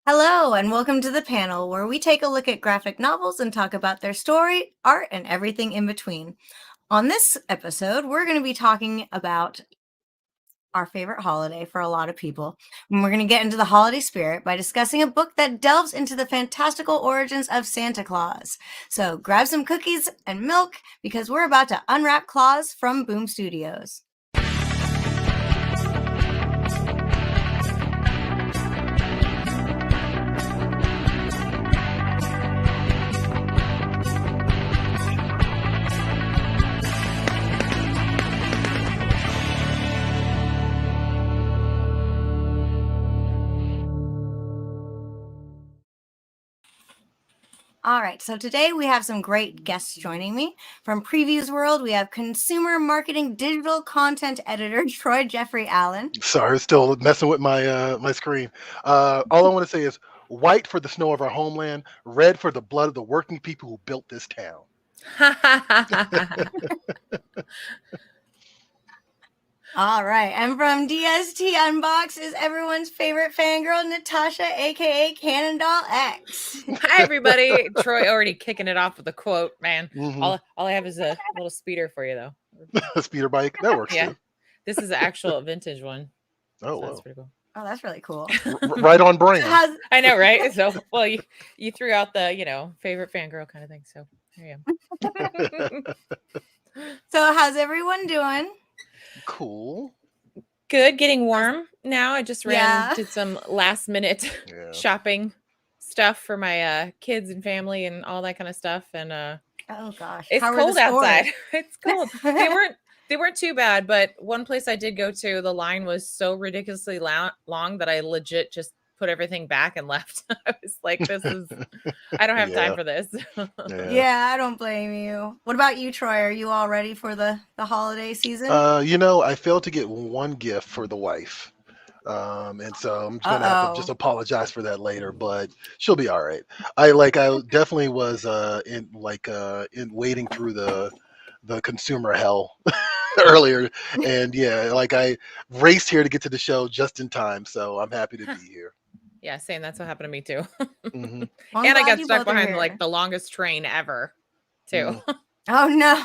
Hello, and welcome to the panel where we take a look at graphic novels and talk about their story, art, and everything in between. On this episode, we're going to be talking about our favorite holiday for a lot of people. And we're going to get into the holiday spirit by discussing a book that delves into the fantastical origins of Santa Claus. So grab some cookies and milk because we're about to unwrap Claus from Boom Studios. All right, so today we have some great guests joining me. From PREVIEWSworld, we have consumer marketing digital content editor Troy Jeffrey Allen. Sorry, still messing with my my screen. All I want to say is white for the snow of our homeland, red for the blood of the working people who built this town. All right, and from DST Unbox is everyone's favorite fangirl, Natasha, aka Cannondale X. Hi, everybody. Troy already kicking it off with a quote, man. Mhm. All I have is a little speeder for you, though. A speeder bike that works. Yeah. Too. This is an actual vintage one. Oh, So that's wow. pretty cool. Oh, that's really cool. Right on brand. I know, right? So, well, you threw out the, favorite fangirl kind of thing. So, here you go. So, how's everyone doing? Cool. Good. Getting warm now. I just did some last minute Yeah. shopping stuff for my kids and family and all that kind of stuff. And Oh gosh, it's How were cold the stores? outside. It's cold. They weren't too bad, but one place I did go to, the line was so ridiculously long that I legit just put everything back and left. I was like, I don't have Yeah. time for this. Yeah, I don't blame you. What about you, Troy? Are you all ready for the holiday season? I failed to get one gift for the wife. And so I'm gonna have to just apologize for that later, but she'll be all right. I definitely was in wading through the consumer hell earlier, and I raced here to get to the show just in time, so I'm happy to be here. Yeah, same. That's what happened to me too. Mhm. Well, And I glad got you stuck both are behind here. like the longest train ever, too. Oh no.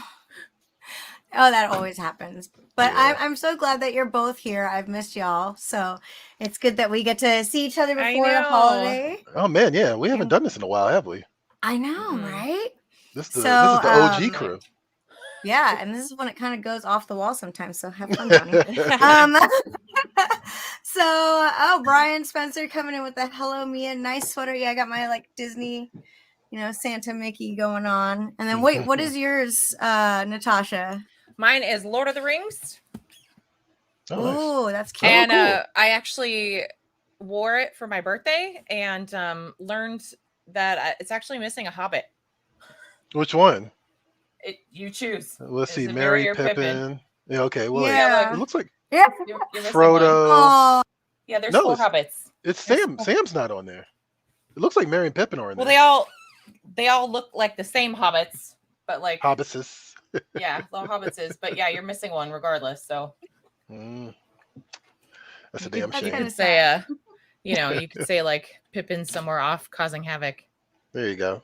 Oh, that always happens. But Yeah. I'm so glad that you're both here. I've missed y'all. So it's good that we get to see each other I before the know. holiday. Oh man, yeah, we haven't done this in a while, have we? I know, Mhm. right? This is the OG crew. Yeah, and this is when it kind of goes off the wall sometimes. So have fun, Johnny. So Brian Spencer coming in with the Hello Mia nice sweater. Yeah, I got my like Disney, Santa Mickey going on. And then wait, what is yours, Natasha? Mine is Lord of the Rings. Oh, nice. Oh, that's cute. And cool. I actually wore it for my birthday and learned that it's actually missing a Hobbit. Which one? You choose. Let's Is see, it Mary, Merry or Pippin. Yeah, okay. Well, Yeah. it looks like Yeah. You're missing Frodo. one. Oh, Yeah, there's No, 4 hobbits. It's There's Sam. 4. Sam's not on there. It looks like Mary and Pippin are in Well, there. they all look like the same hobbits, but like Hobbitses. yeah, the hobbits is. But yeah, you're missing one regardless. So Mm. That's a you damn could, you shame. could say you could say like Pippin's somewhere off causing havoc. There you go.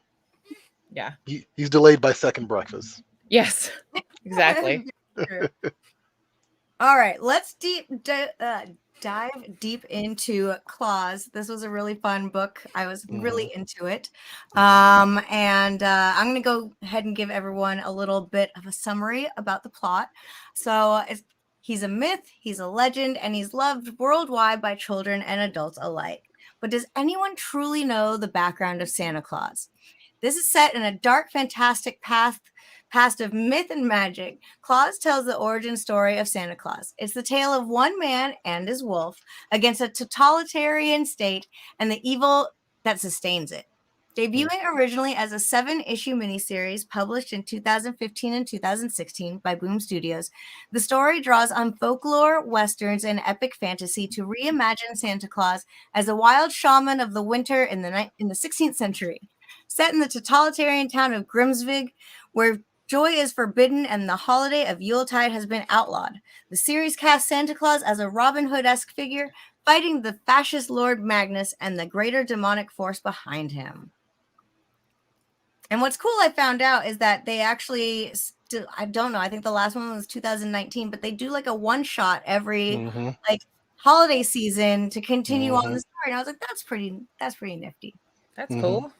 Yeah. He's delayed by second breakfast. Yes. Exactly. All right, let's dive deep into Claus. This was a really fun book. I was really into it. And I'm going to go ahead and give everyone a little bit of a summary about the plot. So he's a myth, he's a legend, and he's loved worldwide by children and adults alike. But does anyone truly know the background of Santa Claus? This is set in a dark, fantastic past of myth and magic. Claus tells the origin story of Santa Claus. It's the tale of one man and his wolf against a totalitarian state and the evil that sustains it. Debuting originally as a 7-issue miniseries published in 2015 and 2016 by Boom Studios, the story draws on folklore, westerns, and epic fantasy to reimagine Santa Claus as a wild shaman of the winter in the 16th century. Set in the totalitarian town of Grimsvig, where joy is forbidden and the holiday of Yuletide has been outlawed. The series casts Santa Claus as a Robin Hood-esque figure, fighting the fascist Lord Magnus and the greater demonic force behind him. And what's cool, I found out, is that they actually still, I don't know, I think the last one was 2019, but they do like a one-shot every like holiday season to continue on the story. And I was like, that's pretty nifty. That's cool.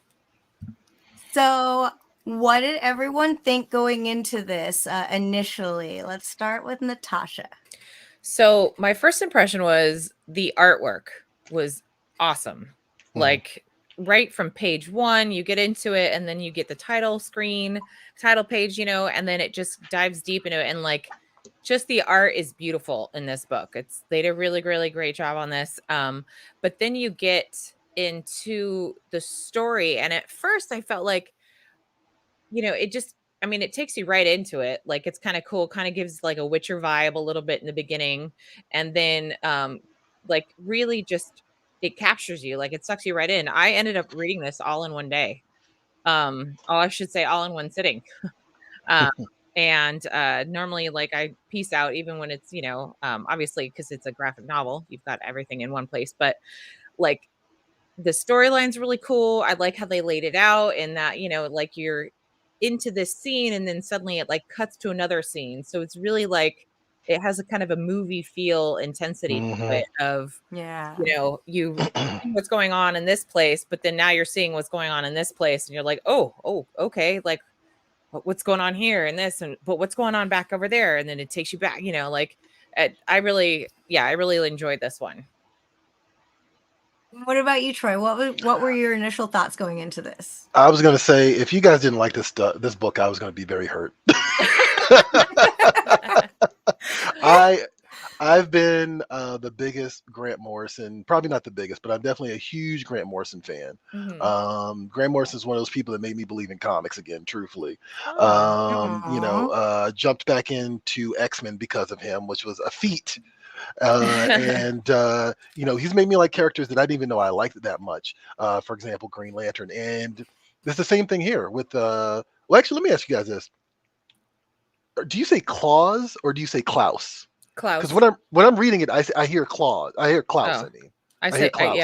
So what did everyone think going into this initially? Let's start with Natasha. So my first impression was the artwork was awesome. Like right from page 1, you get into it, and then you get the title page, and then it just dives deep into it. And like, just the art is beautiful in this book. They did a really, really great job on this. But then you get into the story, and at first I felt like, it takes you right into it. Like, it's kind of cool, kind of gives like a Witcher vibe a little bit in the beginning. And then like really just, it captures you, like it sucks you right in. I ended up reading this all in one day. I should say all in one sitting. And normally, like, I piece out, even when it's, obviously because it's a graphic novel, you've got everything in one place. But like, the storyline's really cool. I like how they laid it out, and that, like, you're into this scene and then suddenly it like cuts to another scene. So it's really like, it has a kind of a movie feel intensity to it of, you seeing what's going on in this place, but then now you're seeing what's going on in this place, and you're like, oh, okay, like what's going on here and this, but what's going on back over there, and then it takes you back, like, I really enjoyed this one. What about you, Troy? What were your initial thoughts going into this? I was going to say, if you guys didn't like this book, I was going to be very hurt. I've been the biggest Grant Morrison, probably not the biggest, but I'm definitely a huge Grant Morrison fan. Grant Morrison is one of those people that made me believe in comics again, truthfully. Jumped back into X-Men because of him, which was a feat. And he's made me like characters that I didn't even know I liked that much. For example, Green Lantern. And it's the same thing here with well, actually, let me ask you guys this. Do you say Klaus or do you say Klaus? Klaus. Because when I'm reading it, I hear Klaus. I hear Klaus. Oh. I hear Klaus.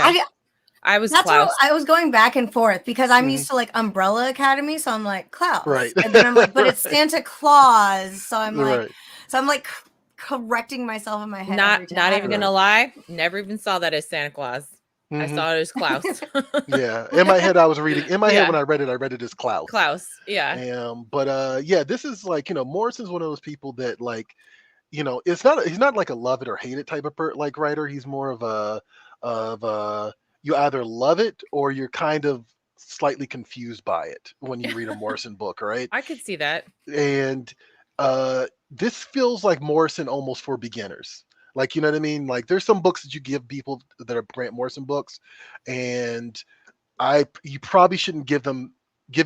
I was Klaus. I was going back and forth because I'm used to like Umbrella Academy, so I'm like Klaus, right? And then I'm like, but it's Santa Claus, so I'm like, correcting myself in my head. Not even gonna lie, never even saw that as Santa Claus. I saw it as Klaus. Yeah, in my head I was reading. In my head when I read it as Klaus. Klaus, yeah. But this is like, Morrison's one of those people that, like, he's not like a love it or hate it type of writer. He's more of a you either love it or you're kind of slightly confused by it when you read a Morrison book, right? I could see that. And this feels like Morrison almost for beginners. Like, you know what I mean? Like, there's some books that you give people that are Grant Morrison books, and you probably shouldn't give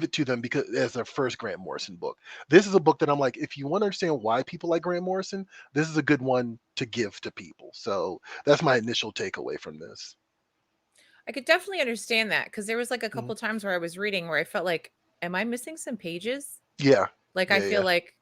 it to them because as their first Grant Morrison book. This is a book that I'm like, if you want to understand why people like Grant Morrison, this is a good one to give to people. So that's my initial takeaway from this. I could definitely understand that, because there was like a couple times where I was reading where I felt like, am I missing some pages? Yeah. Like, I feel like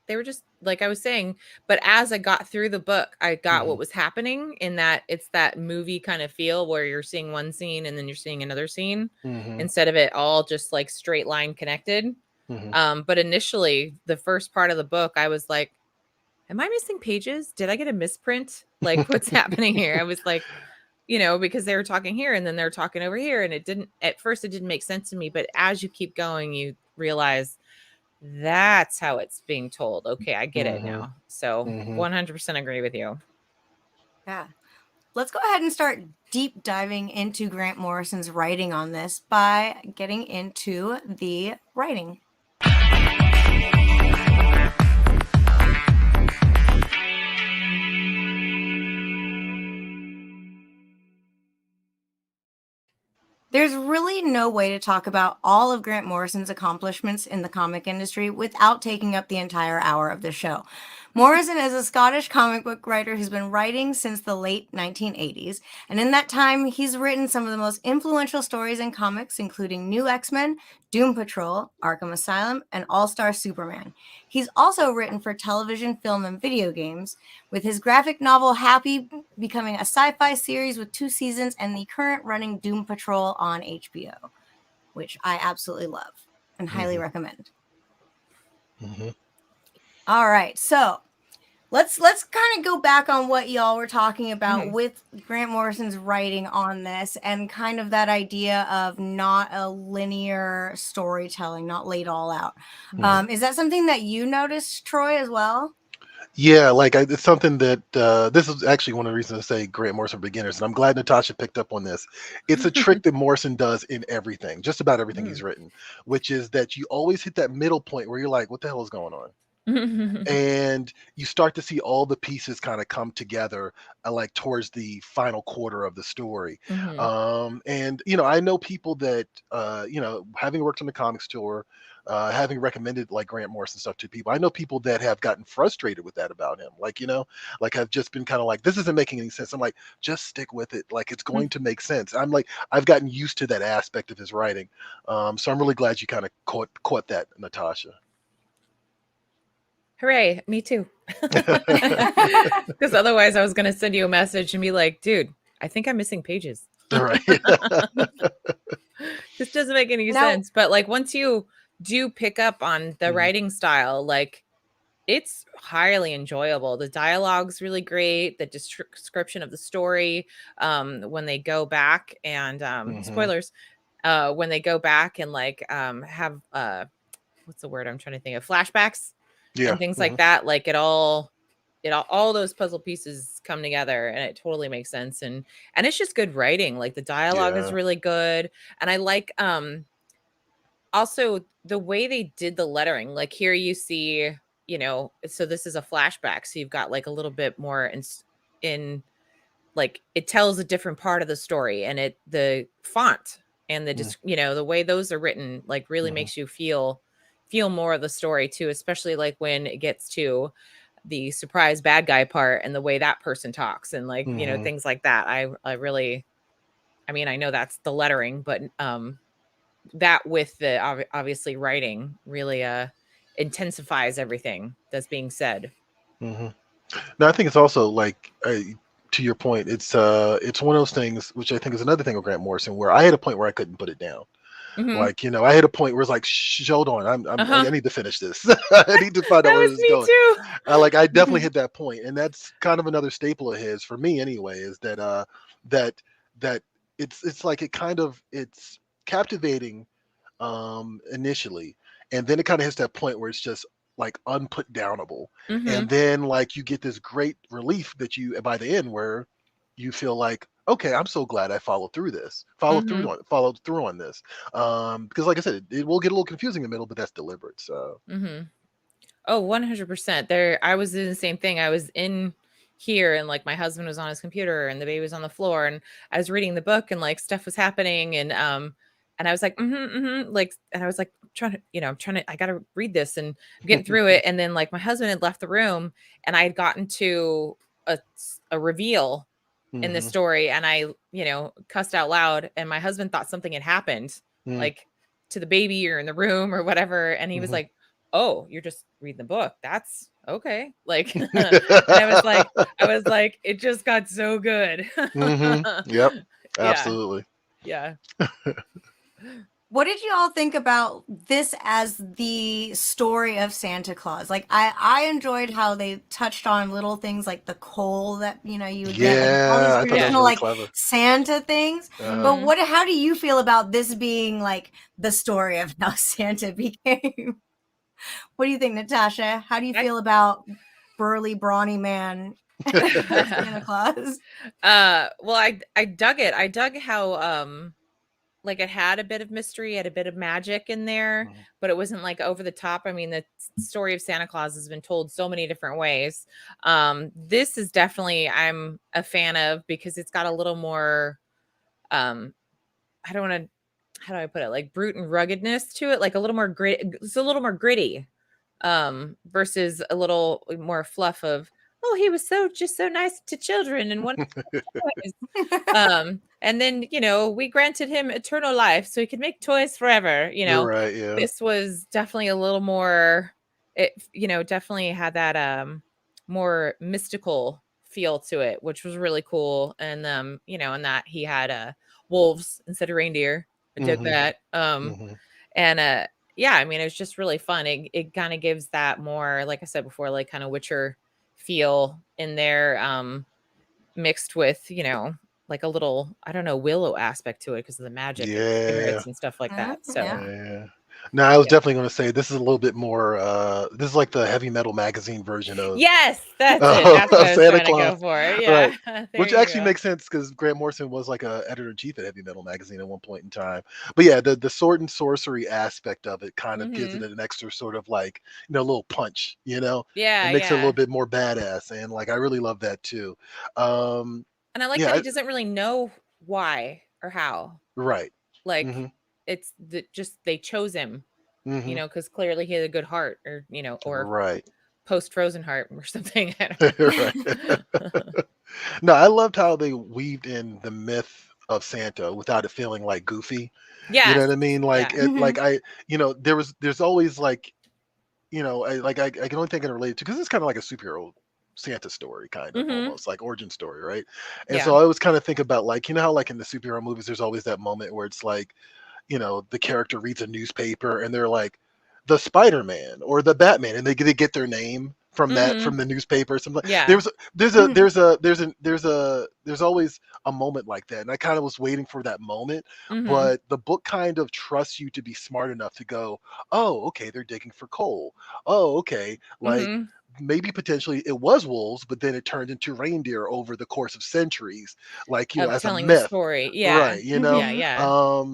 they were just like I was saying, but as I got through the book, I got what was happening, in that it's that movie kind of feel where you're seeing one scene and then you're seeing another scene instead of it all just like straight line connected. But initially, the first part of the book, I was like, am I missing pages? Did I get a misprint? Like, what's happening here? I was like, because they were talking here and then they're talking over here, and at first it didn't make sense to me, but as you keep going, you realize that's how it's being told. Okay, I get it now. So 100% agree with you. Yeah. Let's go ahead and start deep diving into Grant Morrison's writing on this by getting into the writing. There's really no way to talk about all of Grant Morrison's accomplishments in the comic industry without taking up the entire hour of the show. Morrison is a Scottish comic book writer who's been writing since the late 1980s. And in that time, he's written some of the most influential stories in comics, including New X-Men, Doom Patrol, Arkham Asylum, and All-Star Superman. He's also written for television, film, and video games, with his graphic novel Happy becoming a sci-fi series with 2 seasons and the current running Doom Patrol on HBO, which I absolutely love and highly recommend. All right, so let's kind of go back on what y'all were talking about with Grant Morrison's writing on this, and kind of that idea of not a linear storytelling, not laid all out. Is that something that you noticed, Troy, as well? Yeah, like it's something that this is actually one of the reasons I say Grant Morrison for beginners, and I'm glad Natasha picked up on this. It's a trick that Morrison does in everything, just about everything he's written, which is that you always hit that middle point where you're like, what the hell is going on? And you start to see all the pieces kind of come together like towards the final quarter of the story. And I know people that having worked on the comics tour, having recommended like Grant Morrison stuff to people, I know people that have gotten frustrated with that about him, like like have just been kind of like, this isn't making any sense. I'm like, just stick with it, like it's going to make sense. I'm like, I've gotten used to that aspect of his writing, so I'm really glad you kind of caught that, Natasha. Hooray, me too. Because otherwise I was going to send you a message and be like, dude, I think I'm missing pages. Right. This doesn't make any sense. But like once you do pick up on the writing style, like it's highly enjoyable. The dialogue's really great. The description of the story, when they go back and spoilers, when they go back and like have what's the word I'm trying to think of, flashbacks. And things like that, like all those puzzle pieces come together and it totally makes sense. And it's just good writing. Like the dialogue is really good. And I like also the way they did the lettering. Like here you see, so this is a flashback. So you've got like a little bit more in like it tells a different part of the story, and the font and the way those are written like really makes you feel more of the story too, especially like when it gets to the surprise bad guy part and the way that person talks and like things like that. I really, I mean, I know that's the lettering, but that with the obviously writing really intensifies everything that's being said. No, I think it's also like to your point, it's one of those things which I think is another thing with Grant Morrison where I had a point where I couldn't put it down. Like, I had a point where it's like, hold on, I need to finish this. I need to find out where this is going. Too. I definitely hit that point, and that's kind of another staple of his for me anyway, is that that it's like it's captivating initially, and then it kind of hits that point where it's just like unputdownable, and then like you get this great relief that you by the end where you feel like, okay, I'm so glad I followed through on this. Because like I said, it will get a little confusing in the middle, but that's deliberate. So Oh, 100%. There, I was doing the same thing. I was in here and like my husband was on his computer and the baby was on the floor and I was reading the book and like stuff was happening and I was like, like, and I was like, I got to read this and I'm getting through it. And then like my husband had left the room and I had gotten to a reveal in the story and I, cussed out loud and my husband thought something had happened like to the baby or in the room or whatever. And he was like, oh, you're just reading the book. That's okay. Like, I was like, it just got so good. Yep. Absolutely. Yeah. What did you all think about this as the story of Santa Claus? Like, I enjoyed how they touched on little things like the coal that, you would get, like all these traditional like clever Santa things. But how do you feel about this being like the story of how Santa became? What do you think, Natasha? How do you feel about burly, brawny man Santa Claus? Well, I dug it. I dug how like it had a bit of mystery, had a bit of magic in there, but it wasn't like over the top. I mean, the story of Santa Claus has been told so many different ways. This is definitely I'm a fan of because it's got a little more I don't want to, how do I put it, like brute and ruggedness to it, like a little more grit. It's a little more gritty. versus a little more fluff of, oh, he was just so nice to children and one toys. And then, we granted him eternal life so he could make toys forever. You're right. Yeah. This was definitely a little more, it, definitely had that more mystical feel to it, which was really cool. And and that he had wolves instead of reindeer. I did that. And yeah, I mean, it was just really fun. It kind of gives that more, like I said before, like kind of Witcher feel in there, mixed with, like a little, I don't know, Willow aspect to it because of the magic and spirits and stuff like that. So yeah. No, I was definitely going to say this is a little bit more. This is like the heavy metal magazine version of. Yes, that's it. That's what I was Santa trying Claus. to go for. Yeah, right. Which actually makes sense because Grant Morrison was like a editor-in-chief at Heavy Metal magazine at one point in time. But yeah, the sword and sorcery aspect of it kind of gives it an extra sort of like little punch. Yeah, it makes it a little bit more badass, and like I really love that too. And I like that he doesn't really know why or how. Right. Like it's just they chose him. Because clearly he had a good heart, or or right post frozen heart or something. right. No, I loved how they weaved in the myth of Santa without it feeling like goofy. Yeah, you know what I mean. Like like there's always like I can only think I can relate to because it's kind of like a superhero Santa story, kind of almost like origin story, right? And so I always kind of think about like how like in the superhero movies, there's always that moment where it's like the character reads a newspaper and they're like the Spider-Man or the Batman, and they get their name from that from the newspaper or something. Yeah. There's always a moment like that, and I kind of was waiting for that moment. But the book kind of trusts you to be smart enough to go, oh, okay, they're digging for coal. Oh, okay, like maybe potentially it was wolves, but then it turned into reindeer over the course of centuries, like as telling a myth. The story. Yeah. Right. Yeah.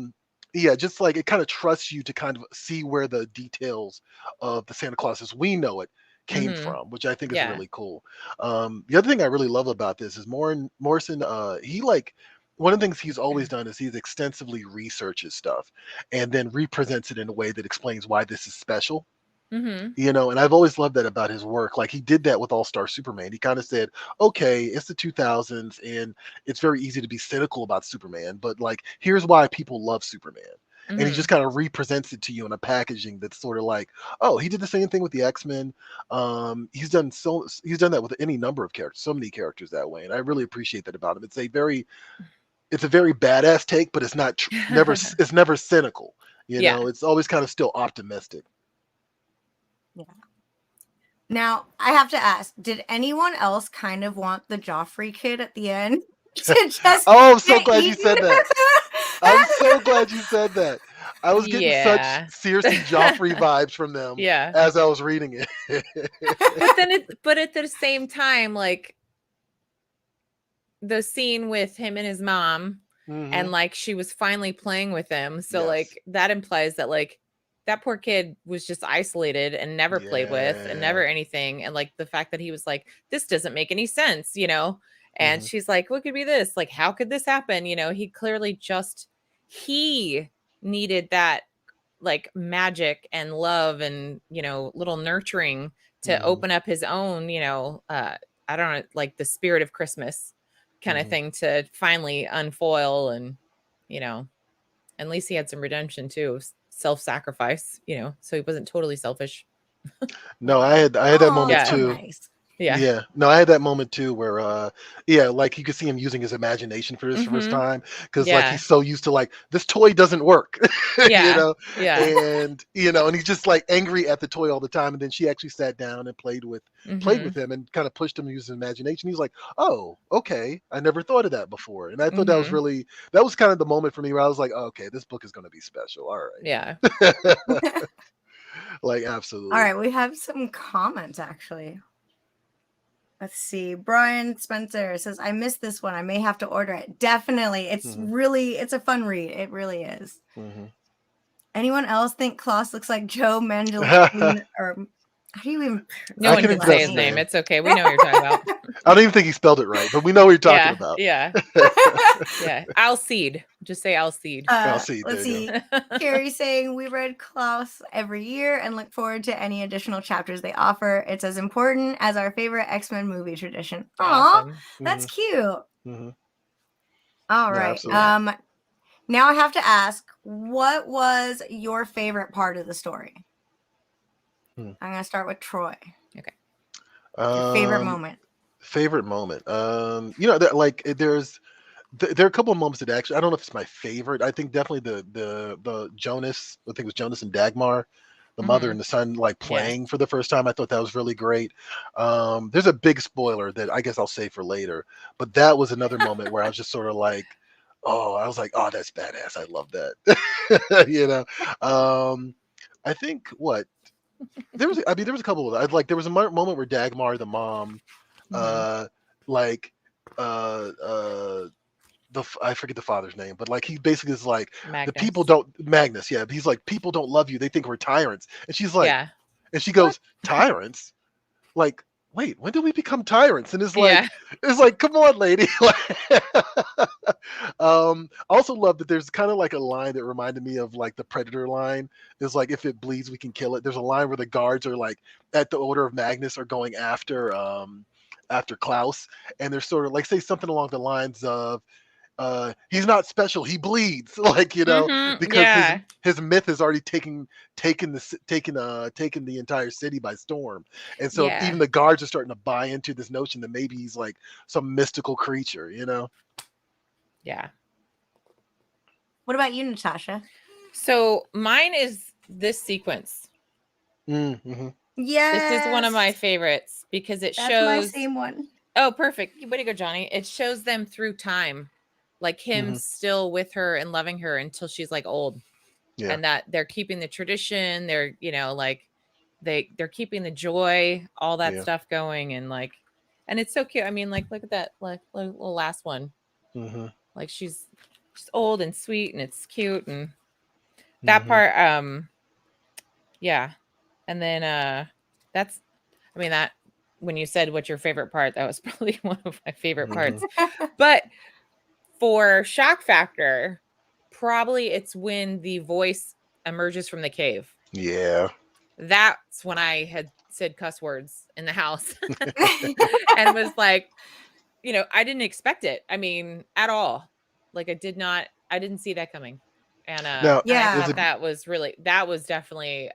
Yeah, just like it kind of trusts you to kind of see where the details of the Santa Claus as we know it came from, which I think is really cool. The other thing I really love about this is Morrison, he like one of the things he's always done is he's extensively researches stuff and then represents it in a way that explains why this is special. And I've always loved that about his work. Like he did that with All-Star Superman. He kind of said, okay, it's the 2000s and it's very easy to be cynical about Superman, but like here's why people love Superman. And he just kind of represents it to you in a packaging that's sort of like, oh, he did the same thing with the X-Men. He's done that with any number of characters, so many characters that way, and I really appreciate that about him. It's a very badass take, but it's never cynical. It's always kind of still optimistic. Yeah. Now, I have to ask, did anyone else kind of want the Joffrey kid at the end to just I'm so glad you said that. I'm so glad you said that. I was getting such Cersei Joffrey vibes from them as I was reading it. but at the same time, like the scene with him and his mom and like she was finally playing with him. So like that implies that like that poor kid was just isolated and never played with and never anything. And like the fact that he was like, this doesn't make any sense, and she's like, what could be this? Like, how could this happen? He clearly he needed that like magic and love and, little nurturing to open up his own, I don't know, like the spirit of Christmas kind of thing to finally unfoil. And, at least he had some redemption too. Self-sacrifice, so he wasn't totally selfish. No, I had that moment too. Nice. Yeah. No, I had that moment too where like you could see him using his imagination for this first time because like he's so used to like this toy doesn't work. And and he's just like angry at the toy all the time, and then she actually sat down and played with him and kind of pushed him to use his imagination. He's like, oh, okay, I never thought of that before. And I thought that was kind of the moment for me where I was like, oh, okay, this book is going to be special. All right. Yeah. Like absolutely. All right, we have some comments actually. Let's see. Brian Spencer says, I missed this one. I may have to order it. Definitely. It's it's a fun read. It really is. Anyone else think Klaus looks like Joe Manganiello or How do you even? No I one can can invest say his in name. him. It's okay. We know what you're talking about. I don't even think he spelled it right, but we know what you're talking about. Yeah. Yeah. Alcide. Just say Alcide. I'll see. Let's There you see. Carrie saying we read Klaus every year and look forward to any additional chapters they offer. It's as important as our favorite X-Men movie tradition. Aw, Awesome. that's Mhm. cute. Mm-hmm. All Yeah, right. absolutely. Now I have to ask, what was your favorite part of the story? Hmm. I'm gonna start with Troy. Okay. Your favorite moment. Favorite moment. That like there's there are a couple of moments that actually I don't know if it's my favorite. I think definitely the Jonas. I think it was Jonas and Dagmar, the mother and the son, like playing for the first time. I thought that was really great. There's a big spoiler that I guess I'll save for later, but that was another moment where I was just sort of like, oh, I was like, oh, that's badass. I love that. I think what there was. I mean, there was a couple of. There was a moment where Dagmar, the mom, like I forget the father's name, but like he basically is like the people don't Magnus, yeah. He's like people don't love you; they think we're tyrants. And she's like, and she goes, tyrants? Like, wait, when did we become tyrants? And it's like, come on, lady. I also love that there's kind of like a line that reminded me of like the Predator line. It's like if it bleeds, we can kill it. There's a line where the guards are like at the order of Magnus are going after Klaus, and they're sort of like say something along the lines of he's not special, he bleeds, like because his myth has already taken the entire city by storm, and so even the guards are starting to buy into this notion that maybe he's like some mystical creature. What about you, Natasha? So mine is this sequence. Mm-hmm. Yes, this is one of my favorites because it That's shows my same one. Oh, perfect. Way to go, Johnny. It shows them through time, like him still with her and loving her until she's like old, and that they're keeping the tradition. They're like they're keeping the joy, all that stuff going, and it's so cute. I mean, like look at that like little last one. Like she's old and sweet, and it's cute, and that part. And then that's, I mean, that when you said what's your favorite part, that was probably one of my favorite parts. But for shock factor, probably it's when the voice emerges from the cave. Yeah. That's when I had said cuss words in the house and was like, I didn't expect it. I mean, at all. Like I didn't see that coming. And I thought that was definitely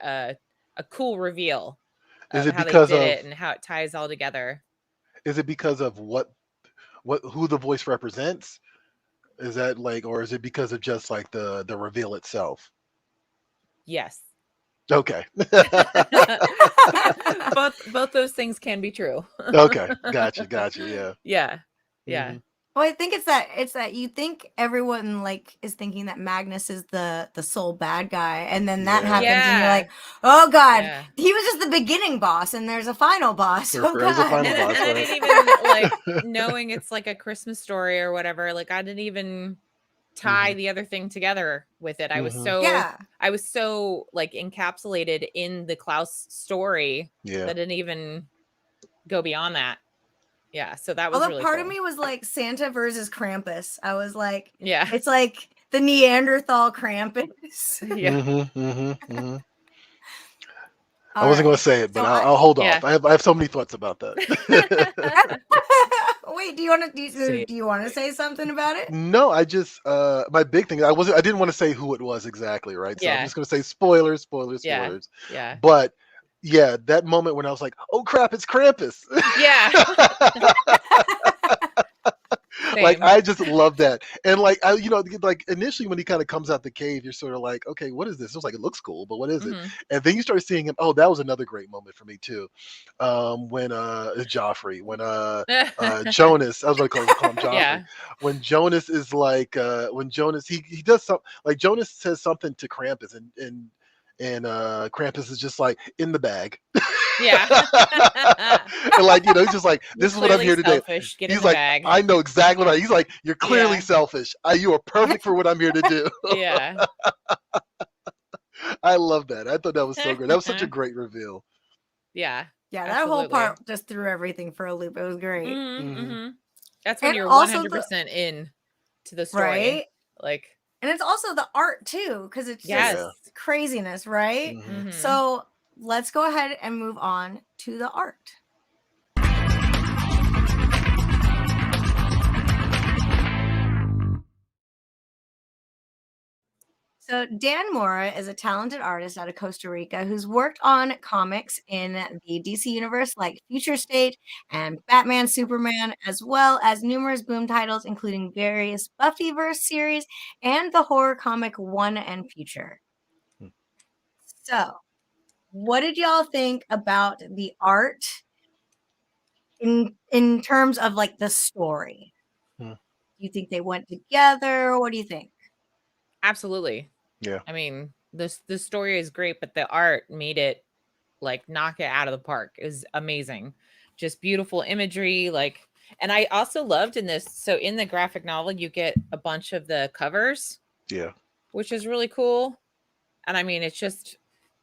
a cool reveal of how they did it and how it ties all together. Is it because of who the voice represents? Is that like, or is it because of just like the reveal itself? Yes. Okay. both those things can be true. Okay. Gotcha. Yeah. Yeah. Well, I think it's that you think everyone like is thinking that Magnus is the sole bad guy, and then that happens, and you're like, oh god, he was just the beginning boss, and there's a final boss. Oh god, and I didn't even like knowing it's like a Christmas story or whatever. Like I didn't even tie the other thing together with it. I was so like encapsulated in the Klaus story that I didn't even go beyond that. Yeah, so that was really part cool. of me was like Santa versus Krampus. I was like, yeah, it's like the Neanderthal Krampus. I wasn't going to say it, but I'll hold off. I have so many thoughts about that. Wait, do you want to say something about it? No, I just my big thing. I didn't want to say who it was exactly, right? So I'm just going to say spoilers. Yeah. But yeah, that moment when I was like, "Oh crap, it's Krampus!" Yeah. Like I just love that, and like like initially when he kind of comes out the cave, you're sort of like, "Okay, what is this?" It was like it looks cool, but what is it? And then you start seeing him. Oh, that was another great moment for me too. When Joffrey, when Jonas, I was going to call him Joffrey. Yeah. When Jonas is like, when Jonas he does something like Jonas says something to Krampus, and Krampus is just like in the bag. Yeah. And like, he's just like, this is what I'm here to do. He's like, bag. I know exactly what he's like, you're clearly selfish. You are perfect for what I'm here to do. Yeah. I love that. I thought that was so great. That was such a great reveal. Yeah. Yeah, that whole Absolutely. part just threw everything for a loop. It was great. That's when And you're also 100% in to the story. right? Like, And it's also the art too, because it's yes. just craziness, right? Mhm. So let's go ahead and move on to the art. So Dan Mora is a talented artist out of Costa Rica who's worked on comics in the DC universe like Future State and Batman, Superman, as well as numerous Boom titles, including various Buffyverse series and the horror comic One and Future. So, what did y'all think about the art in terms of like the story? Hmm. Do you think they went together? What do you think? Absolutely. Yeah. I mean, the story is great, but the art made it like knock it out of the park. It was amazing. Just beautiful imagery, like, and I also loved in this. So in the graphic novel, you get a bunch of the covers, Yeah. which is really cool. And I mean, it's just,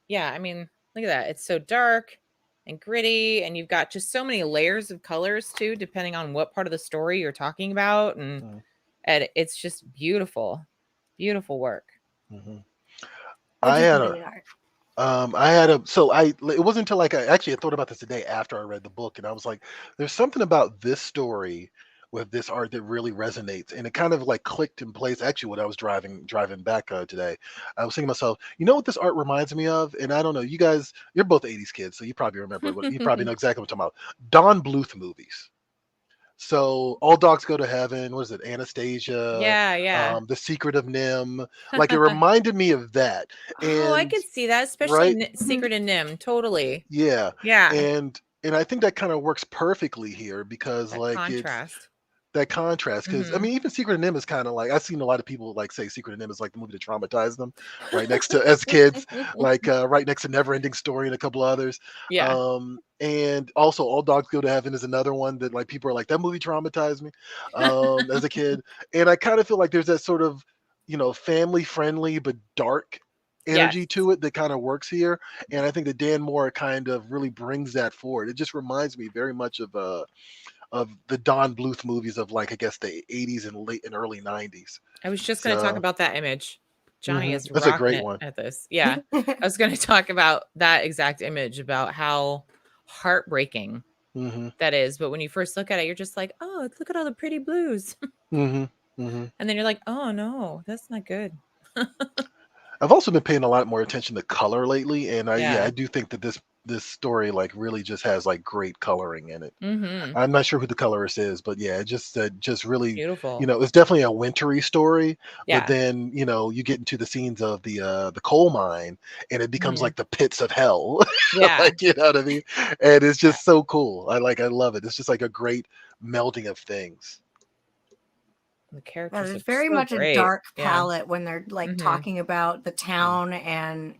yeah, I mean, look at that. It's so dark and gritty, and you've got just so many layers of colors too, depending on what part of the story you're talking about. And it's just beautiful, beautiful work. Mhm. What I do you had think of a the art? it wasn't until like I actually had thought about this today after I read the book, and I was like, there's something about this story with this art that really resonates, and it kind of like clicked in place. Actually, when I was driving back today, I was thinking to myself, you know what this art reminds me of? And I don't know, you guys, you're both '80s kids, so you probably remember what you probably know exactly what I'm talking about. Don Bluth movies. So All Dogs Go to Heaven, what is it, Anastasia, Yeah. The Secret of Nim, like it reminded me of that. Oh, I And could see that, especially right, Secret and Nim. Totally. yeah, Yeah. and I think that kind of works perfectly here because That like it's contrast. that contrast. Because I Mm-hmm. mean, even Secret of Nim is kind of like I've seen a lot of people like say Secret of Nim is like the movie that traumatized them, right next to as kids, like right next to Neverending Story and a couple others. Yeah. And also All Dogs Go to Heaven is another one that like people are like that movie traumatized me as a kid, and I kind of feel like there's that sort of family friendly but dark Yes. energy to it that kind of works here, and I think that Dan Moore kind of really brings that forward. It just reminds me very much of the Don Bluth movies of like I guess the 80s and late and early 90s. I was just going to talk So about that image. Johnny is that's a rocking great it one. at this. Yeah. I was going to talk about that exact image, about how heartbreaking hmm that is. But when you first look at it, you're just like, oh, look at all the pretty blues. hmm hmm And then you're like, oh, no, that's not good. I've also been paying a lot more attention to color lately, and I Yeah. do think that this story like really just has like great coloring in it. Mm-hmm. I'm not sure who the colorist is, but yeah, it just really, Beautiful. it's definitely a wintry story. But Yeah. then you get into the scenes of the coal mine, and it becomes Mhm. like the pits of hell, Yeah. like you know what I mean. And it's just so cool. I love it. It's just like a great melding of things. The Yeah, characters there's are very so much a great. dark Yeah. palette when they're like Mm-hmm. talking about the town and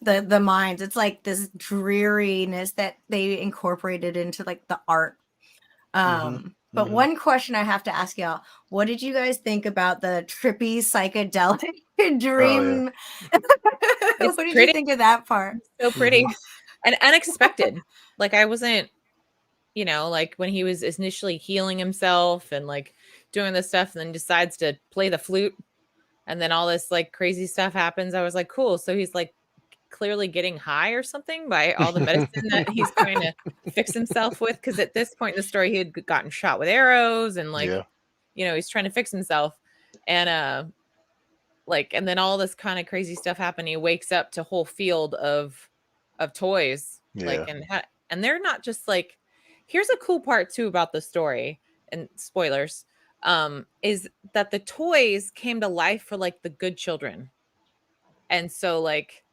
the mines. It's like this dreariness that they incorporated into like the art. But one question I have to ask y'all: what did you guys think about the trippy psychedelic Oh yeah. dream? It's What did you pretty. think of that part? So pretty hmm and unexpected. Like I wasn't, like when he was initially healing himself and like doing this stuff and then decides to play the flute and then all this like crazy stuff happens. I was like, cool. So he's like clearly getting high or something by all the medicine that he's trying to fix himself with. Cause at this point in the story, he had gotten shot with arrows and like, Yeah. he's trying to fix himself. And and then all this kind of crazy stuff happened. He wakes up to a whole field of toys. Yeah. Like and they're not just like, here's a cool part too about the story, and spoilers, is that the toys came to life for like the good children. And so like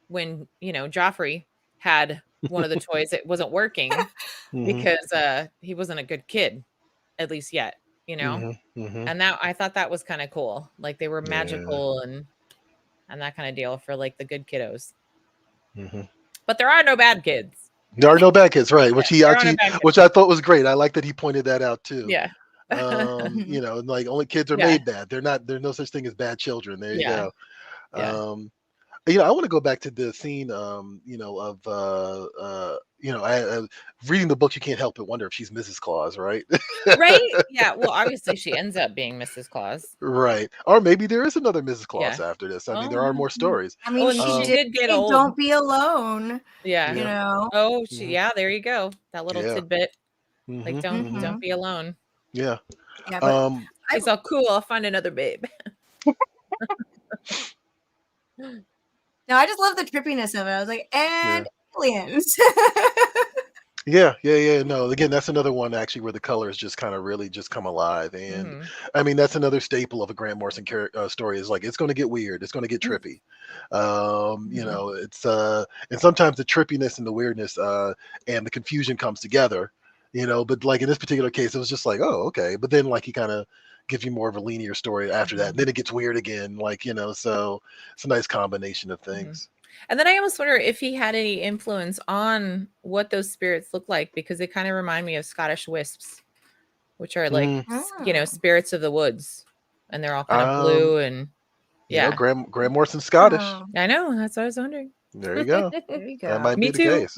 when Joffrey had one of the toys, it wasn't working hmm because he wasn't a good kid, at least yet, hmm hmm and that I thought that was kind of cool. Like they were Yeah. magical and that kind of deal for like the good kiddos. hmm But there are no bad kids. There are no bad kids, right? Which he There are no actually, bad kids. which I thought was great. I like that he pointed that out too. Yeah. Like only kids are Yeah. made bad. There's no such thing as bad children. There you Yeah. go. Yeah. I want to go back to the scene, of reading the book. You can't help but wonder if she's Mrs. Claus, right? Right? Yeah. Well, obviously she ends up being Mrs. Claus. Right. Or maybe there is another Mrs. Claus Yeah. after this. I mean, Oh, there are more Mhm. stories. I oh, mean, and she she Um, did did get say, old. "Don't be alone," Yeah. you yeah. know? Oh, Hmm. yeah, there you go. That little Yeah. tidbit. Like, Hmm. don't Hmm. Mhm. be alone. Yeah. Yeah, but Um, I She's all cool. I'll find another babe. no, I just love the trippiness of it. I was like, yeah. "And aliens." Yeah, yeah, yeah. No, again, that's another one actually where the colors just kind of really just come alive, and Hmm. I mean that's another staple of a Grant Morrison story is like it's going to get weird, it's going to get trippy. Hmm. It's and sometimes the trippiness and the weirdness and the confusion comes together, But like in this particular case, it was just like, oh, okay, but then like he kind of gives you more of a linear story after that, and then it gets weird again, like so it's a nice combination of Hmm. things. And then I almost wonder if he had any influence on what those spirits look like, because they kind of remind me of Scottish wisps, which are like, Mm, Oh. spirits of the woods. And they're all kind of um, blue and yeah. Grant Morrison Scottish. Oh, I know. That's what I was wondering. There you go. there you That go. might be Me the too. case.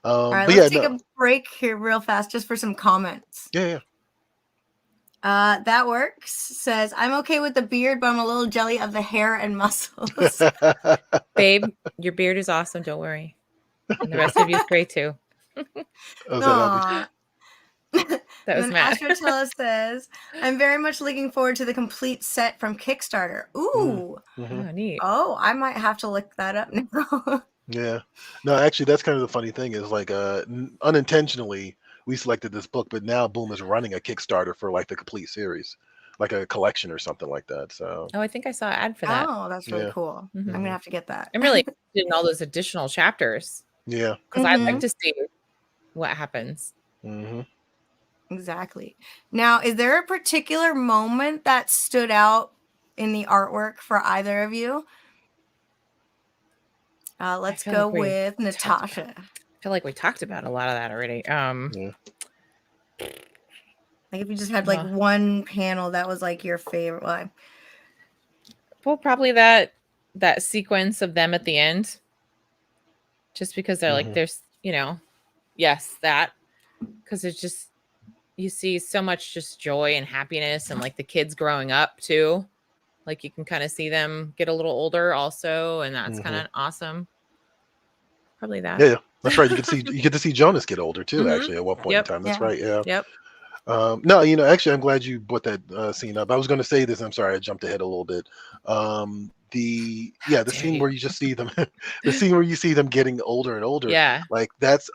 All right, But let's yeah, take no, a break here real fast just for some comments. yeah, That works. Says, I'm okay with the beard, but I'm a little jelly of the hair and muscles. yeah. Babe, your beard is awesome. Don't worry. And the rest of you is great too. Was that obvious? Aw. That And was then Matt. Astrotella says, I'm very much looking forward to the complete set from Kickstarter. Mm, Ooh. hmm. Oh, neat. Oh, I might have to look that up now. Yeah. No, actually, that's kind of the funny thing is like unintentionally we selected this book, but now Boom is running a Kickstarter for like the complete series, like a collection or something like that. So Oh, I think I saw an ad for that. Oh, that's really yeah, cool. I'm Mhm. going to hmm have to get that. I'm really interested in all those additional chapters yeah, because I'd like Hmm. to see what happens. hmm Exactly. Now, is there a particular moment that stood out in the artwork for either of you? Let's feel go like we with Natasha. I feel like we talked about a lot of that already. yeah. Like if you just had like one panel that was like your favorite one. Well, probably that sequence of them at the end, just because they're like, Hmm. there's, yes, that, because it's just you see so much just joy and happiness, and like the kids growing up too. Like you can kind of see them get a little older also, and that's kind Hmm. of awesome. Probably that. Yeah, that's right. You get to see Jonas get older too. Mhm. Actually, at one point in Yep. time, that's Yeah. right. Yeah. Yep. No, actually, I'm glad you brought that scene up. I was going to say this. I'm sorry, I jumped ahead a little bit. The dare scene you. where you just see them, the scene where you see them getting older and older. Yeah. Like that's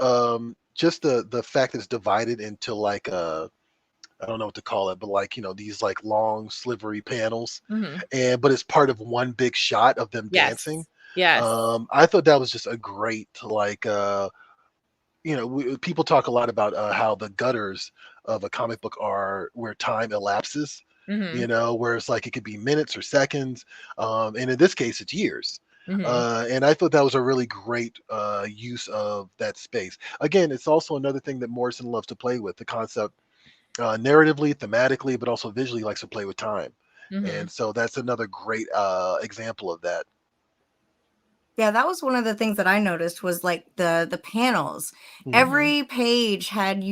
just the fact that it's divided into like I don't know what to call it, but like these like long slivery panels, Hmm. but it's part of one big shot of them dancing. Yes. Yes. I thought that was just a great like people talk a lot about how the gutters of a comic book are where time elapses, Hmm. where it's like it could be minutes or seconds. And in this case, it's years. Hmm. And I thought that was a really great use of that space. Again, it's also another thing that Morrison loves to play with the concept narratively, thematically, but also visually likes to play with time. Hmm. And so that's another great example of that. Yeah, that was one of the things that I noticed was like the panels. Mhm. Every page had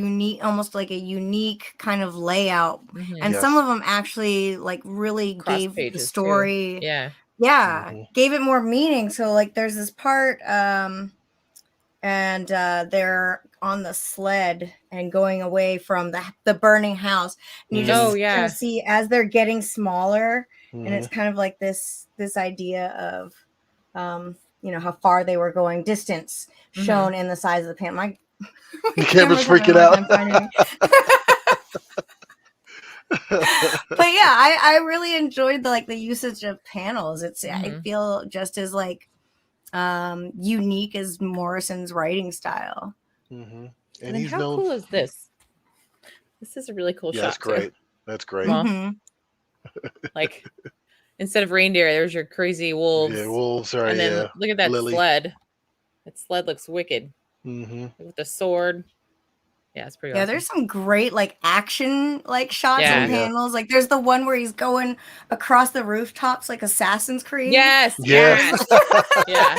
almost like a unique kind of layout, Hmm. and some Yes. of them actually like really Cross gave the pages too. story, Yeah. yeah, Hmm. gave it more meaning. So like there's this part and they're on the sled and going away from the burning house, and you Oh just Hmm. kind yeah. of see as they're getting smaller, and Hmm. it's kind of like this idea of how far they were going, distance Hmm. shown in the size of the panel. My The camera's camera's having a freaking hard out. time finding me. But yeah, I really enjoyed the usage of panels. I Hmm. feel just as like unique as Morrison's writing style. Hmm. And And then he's how known. cool is this? This is a really cool Yeah, that's shot too. great. That's great. Well, Hmm. like instead of reindeer, there's your crazy Yeah, wolves. well, And sorry, then yeah, look at that Lily. sled. That sled looks wicked Hmm. with the sword. Yeah, it's pretty Yeah, awesome. there's some great like action like shots Yeah. and panels. Like there's the one where he's going across the rooftops like Assassin's Creed. Yes, Yes. yeah.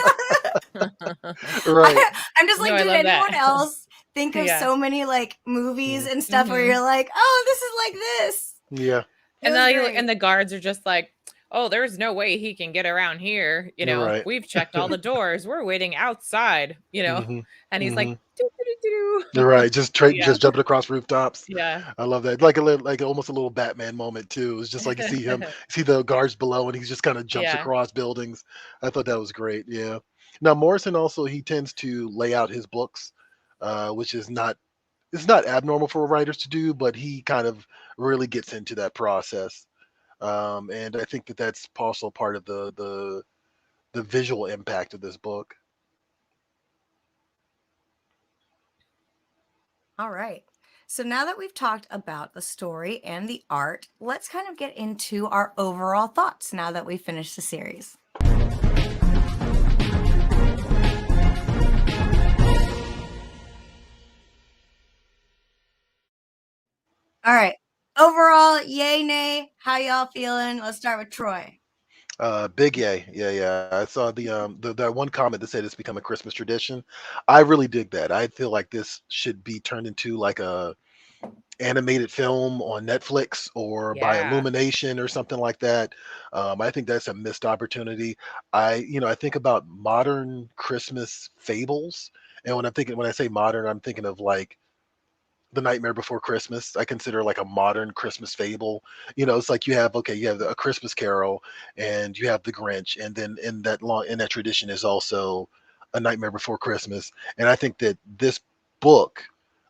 Right. I'm just No, like, I did love anyone that. else think of Yeah. so many like movies Mhm. and stuff where Mhm. you're like, oh, this is like this. Yeah. It And was then great. and the guards are just like, oh, there's no way he can get around here. You know, Right. we've checked all the doors. We're waiting outside, you know. hmm And he's like, hmm doo-doo-doo-doo. You're right. Just Yeah. just jumping across rooftops. Yeah. I love that. Like a little, like almost a little Batman moment too. It's just like you see him, see the guards below, and he just kind of jumps Yeah. across buildings. I thought that was great. Yeah. Now Morrison also he tends to lay out his books, which is not it's not abnormal for writers to do, but he kind of really gets into that process. And I think that that's also part of the visual impact of this book. All right. So now that we've talked about the story and the art, let's kind of get into our overall thoughts now that we've finished the series. All right. Overall, yay, nay. How y'all feeling? Let's start with Troy. Big yay, yeah. I saw that one comment that said it's become a Christmas tradition. I really dig that. I feel like this should be turned into like a animated film on Netflix or by Yeah. Illumination or something like that. I think that's a missed opportunity. I think about modern Christmas fables, and when I say modern, I'm thinking of like the Nightmare Before Christmas. I consider like a modern Christmas fable. It's like you have a Christmas Carol, and you have the Grinch, and then in that tradition is also a Nightmare Before Christmas. And I think that this book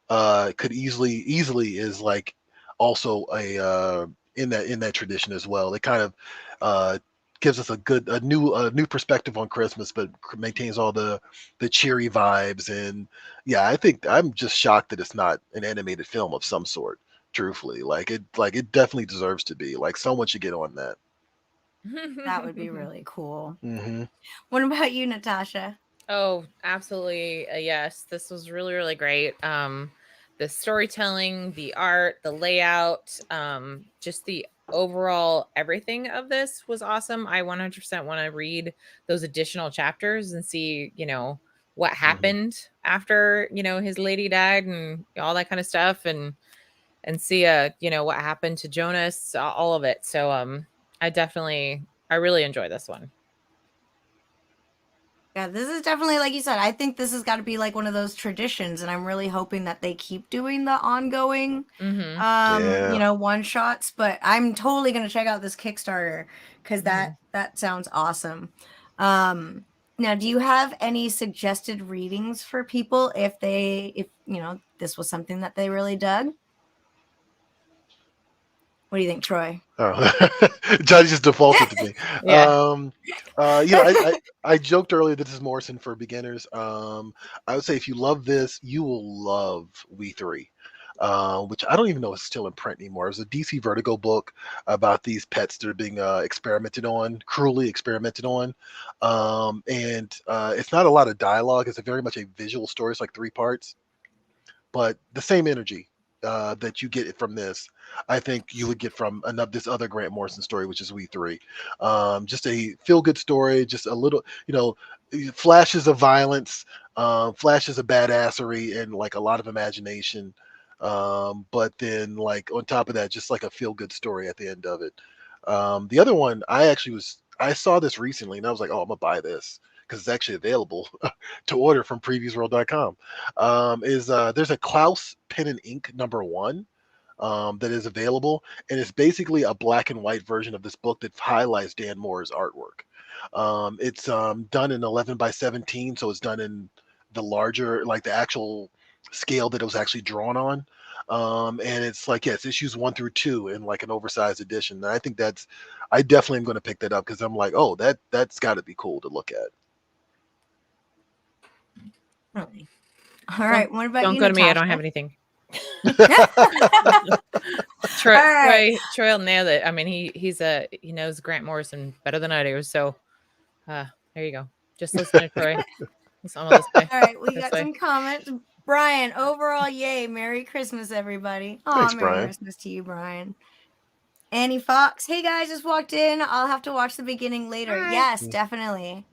could easily is like also in that tradition as well. It kind of uh, gives us a new perspective on Christmas, but maintains all the cheery vibes. And yeah, I think I'm just shocked that it's not an animated film of some sort. Truthfully, it definitely deserves to be. Like someone should get on that. That would be really cool. hmm What about you, Natasha? Oh, absolutely. Yes. This was really, really great. The storytelling, the art, the layout, just the overall everything of this was awesome. I 100% want to read those additional chapters and see, what happened after, his lady died and all that kind of stuff and see what happened to Jonas, all of it. So I really enjoy this one. Yeah, this is definitely, like you said, I think this has got to be like one of those traditions, and I'm really hoping that they keep doing the ongoing, Mm-hmm. Yeah. one shots. But I'm totally gonna check out this Kickstarter because that sounds awesome. Now, do you have any suggested readings for people if this was something that they really dug? What do you think, Troy? Oh, Johnny just defaulted to me. Yeah. I joked earlier that this is Morrison for beginners. I would say if you love this, you will love We Three, which I don't even know is still in print anymore. It was a DC Vertigo book about these pets that are being cruelly experimented on, and it's not a lot of dialogue. It's very much a visual story. It's like 3 parts, but the same energy that you get from this, I think you would get from this other Grant Morrison story, which is We Three. Just a feel good story, just a little, flashes of violence, flashes of badassery, and like a lot of imagination. But then, like on top of that, just like a feel good story at the end of it. The other one, I saw this recently, and I was like, oh, I'm gonna buy this because it's actually available to order from PREVIEWSworld.com. There's a Klaus pen and ink #1 that is available, and it's basically a black and white version of this book that highlights Dan Moore's artwork. It's done in 11 by 17, so it's done in the larger, like the actual scale that it was actually drawn on. And it's like, it's issues 1 through 2 in like an oversized edition. And I definitely am going to pick that up because I'm like, oh, that's got to be cool to look at. Really? All right. What about don't you, go to me. I Natasha? don't have anything. All right. Troy will nail it. I mean, he knows Grant Morrison better than I do. So there you go. Just listen to Troy. That's all I'll say. All right, we This got way. some comments. Brian, overall, yay. Merry Christmas, everybody. Thanks, Merry Brian. Christmas to you, Brian. Annie Fox, hey guys, just walked in. I'll have to watch the beginning later. Hi. Yes, definitely.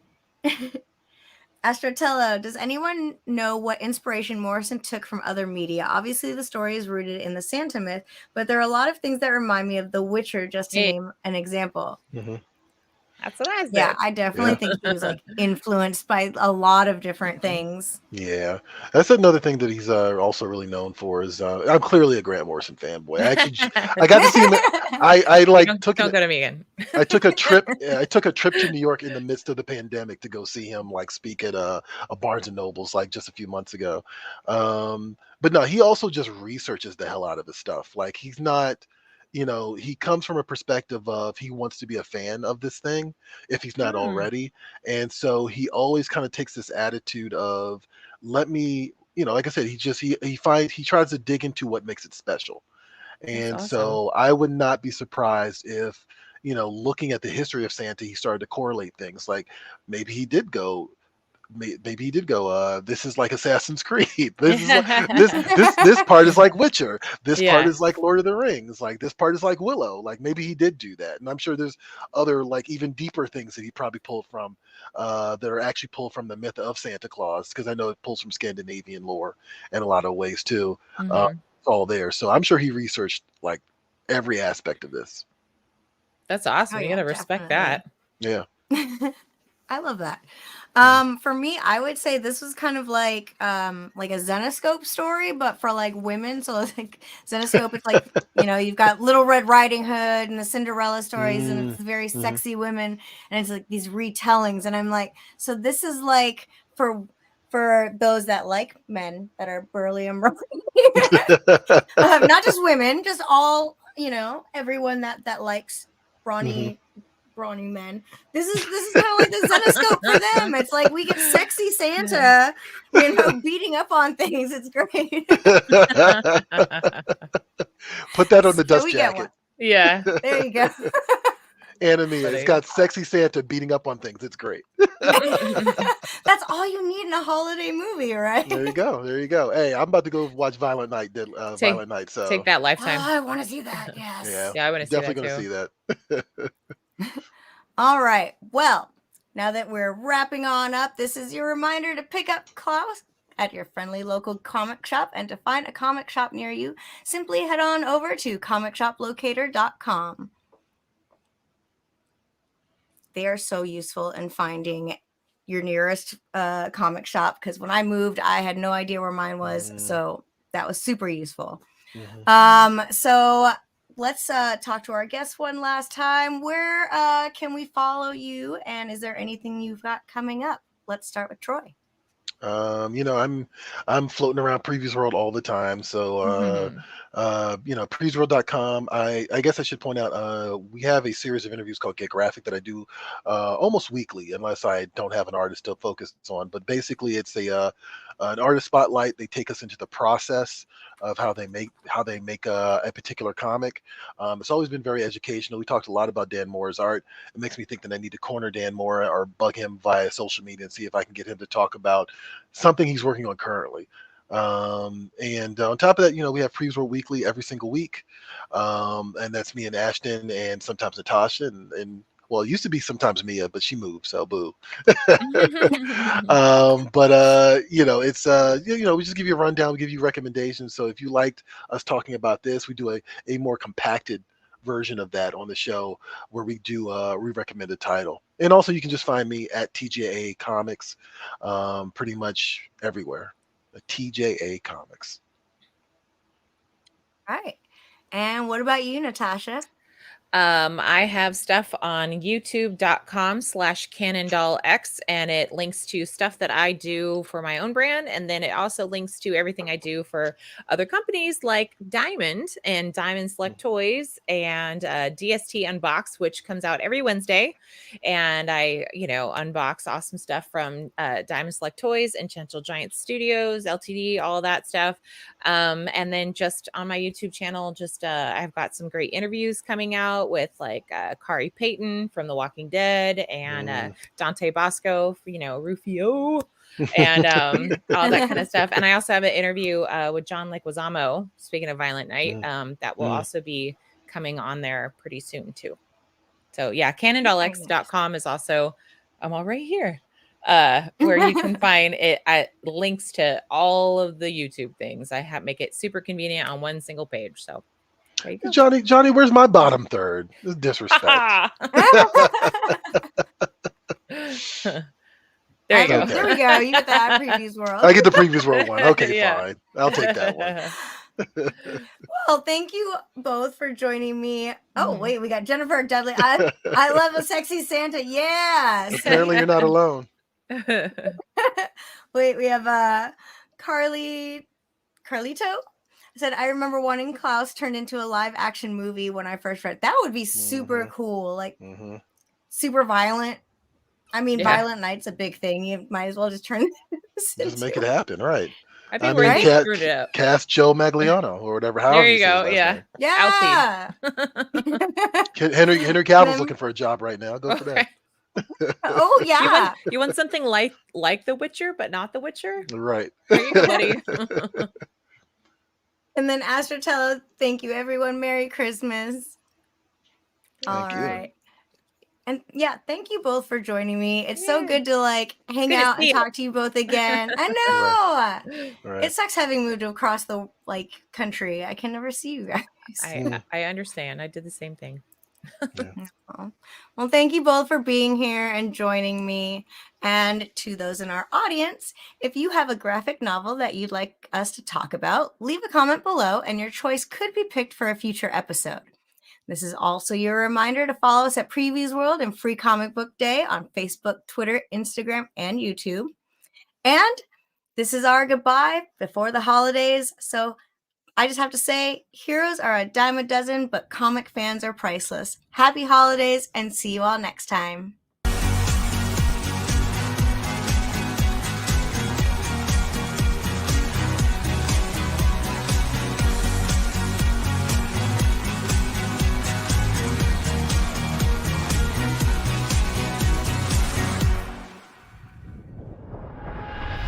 Astrotello, does anyone know what inspiration Morrison took from other media? Obviously, the story is rooted in the Santa myth, but there are a lot of things that remind me of The Witcher, just to name an example. Mm-hmm. That's what I said. Yeah, I definitely think he was like influenced by a lot of different things. Yeah, that's another thing that he's also really known for is I'm clearly a Grant Morrison fanboy. I got to see him. I like don't go to me again. I took a trip. I took a trip to New York in the midst of the pandemic to go see him like speak at a Barnes and Nobles like just a few months ago. But no, he also just researches the hell out of his stuff. Like he's not. He comes from a perspective of he wants to be a fan of this thing if he's not already. And so he always kind of takes this attitude of let me, like I said, he tries to dig into what makes it special. And awesome. so I would not be surprised if, looking at the history of Santa, he started to correlate things like maybe he did go this is like Assassin's Creed. This is like, this part is like Witcher. This part is like Lord of the Rings. Like this part is like Willow. Like maybe he did do that. And I'm sure there's other like even deeper things that he probably pulled from that are actually pulled from the myth of Santa Claus, because I know it pulls from Scandinavian lore in a lot of ways too. It's all there. So I'm sure he researched like every aspect of this. That's awesome. You gotta respect that. Yeah. I love that. For me, I would say this was kind of like a Zenoscope story, but for like women. So it's like Zenoscope, it's like, you've got Little Red Riding Hood and the Cinderella stories, and it's very sexy women, and it's like these retellings. And I'm like, so this is like for those that like men that are burly and brawny. Not just women, just all, everyone that likes brawny men. This is kind of like the Zenoscope for them. It's like we get sexy Santa, beating up on things. It's great. Put that on the dust jacket. Yeah. There you go. Anime. It's got sexy Santa beating up on things. It's great. That's all you need in a holiday movie, right? There you go. Hey, I'm about to go watch Violent Night. Violent Night. So take that Lifetime. Oh, I want to see that. Yes. Yeah, I want to see that definitely going to see that. All right. Well, now that we're wrapping on up, this is your reminder to pick up Klaus at your friendly local comic shop, and to find a comic shop near you, simply head on over to comicshoplocator.com. They are so useful in finding your nearest comic shop, because when I moved, I had no idea where mine was. So that was super useful. So let's talk to our guest one last time. Where can we follow you, and is there anything you've got coming up? Let's start with Troy. I'm floating around PREVIEWSworld all the time. So PREVIEWSworld.com. I guess I should point out we have a series of interviews called Get Graphic that I do almost weekly, unless I don't have an artist to focus on. But basically, it's an artist spotlight. They take us into the process of how they make a particular comic. It's always been very educational. We talked a lot about Dan More's art. It makes me think that I need to corner Dan More or bug him via social media and see if I can get him to talk about something he's working on currently. And on top of that, we have PREVIEWSworld Weekly every single week. And that's me and Ashton and sometimes Natasha and well, it used to be sometimes Mia, but she moved, so boo. But it's we just give you a rundown, we give you recommendations. So if you liked us talking about this, we do a more compacted version of that on the show where we do we recommend a title. And also you can just find me at TJA Comics pretty much everywhere. TJA Comics. All right. And what about you, Natasha? I have stuff on youtube.com/CannonDollX, and it links to stuff that I do for my own brand. And then it also links to everything I do for other companies like Diamond and Diamond Select Toys and DST Unbox, which comes out every Wednesday. And I, unbox awesome stuff from Diamond Select Toys and Gentle Giant Studios, LTD, all of that stuff. And then just on my YouTube channel, I've got some great interviews coming out with like Kari Payton from The Walking Dead and Dante Bosco, Rufio. and all that kind of stuff. And I also have an interview with John Leguizamo, speaking of Violent Night, that will also be coming on there pretty soon too. So yeah, canondollx.com is also, I'm all right here, where you can find it at links to all of the YouTube things. I make it super convenient on one single page. So there you go. Johnny, where's my bottom third? This is disrespect. There you go. There we go. You get that Previews World. I get the Previous World one. Okay, fine. I'll take that one. Well, thank you both for joining me. Oh, wait, we got Jennifer Dudley. I love a sexy Santa. Yes. Apparently you're not alone. Wait, we have Carlito. I said, I remember wanting Klaus turned into a live action movie when I first read. That would be super cool. Like super violent. I mean, Violent Night's a big thing. You might as well just turn this just make it happen, right? I mean, cast Joe Magliano or whatever. There you go. Yeah. Yeah. Henry Cavill's looking for a job right now. Go for that. Oh yeah. You want something like The Witcher, but not The Witcher? Right. There you go, buddy. And then Astrotello, thank you everyone. Merry Christmas. Thank you. Right. And yeah, thank you both for joining me. It's so good to like hang out and talk to you both again. I know. Right. It sucks having moved across the country. I can never see you guys. I understand. I did the same thing. Well, thank you both for being here and joining me. And to those in our audience, if you have a graphic novel that you'd like us to talk about, leave a comment below and your choice could be picked for a future episode. This is also your reminder to follow us at PREVIEWSworld and Free Comic Book Day on Facebook, Twitter, Instagram, and YouTube. And this is our goodbye before the holidays. So I just have to say, heroes are a dime a dozen, but comic fans are priceless. Happy holidays and see you all next time.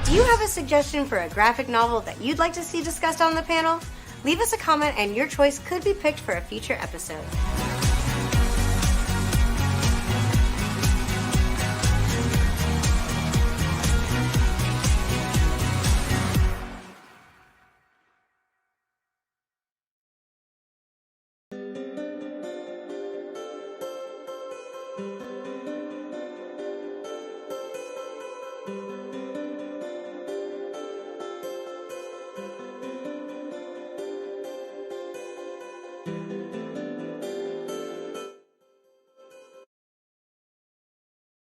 Do you have a suggestion for a graphic novel that you'd like to see discussed on the panel? Leave us a comment and your choice could be picked for a future episode.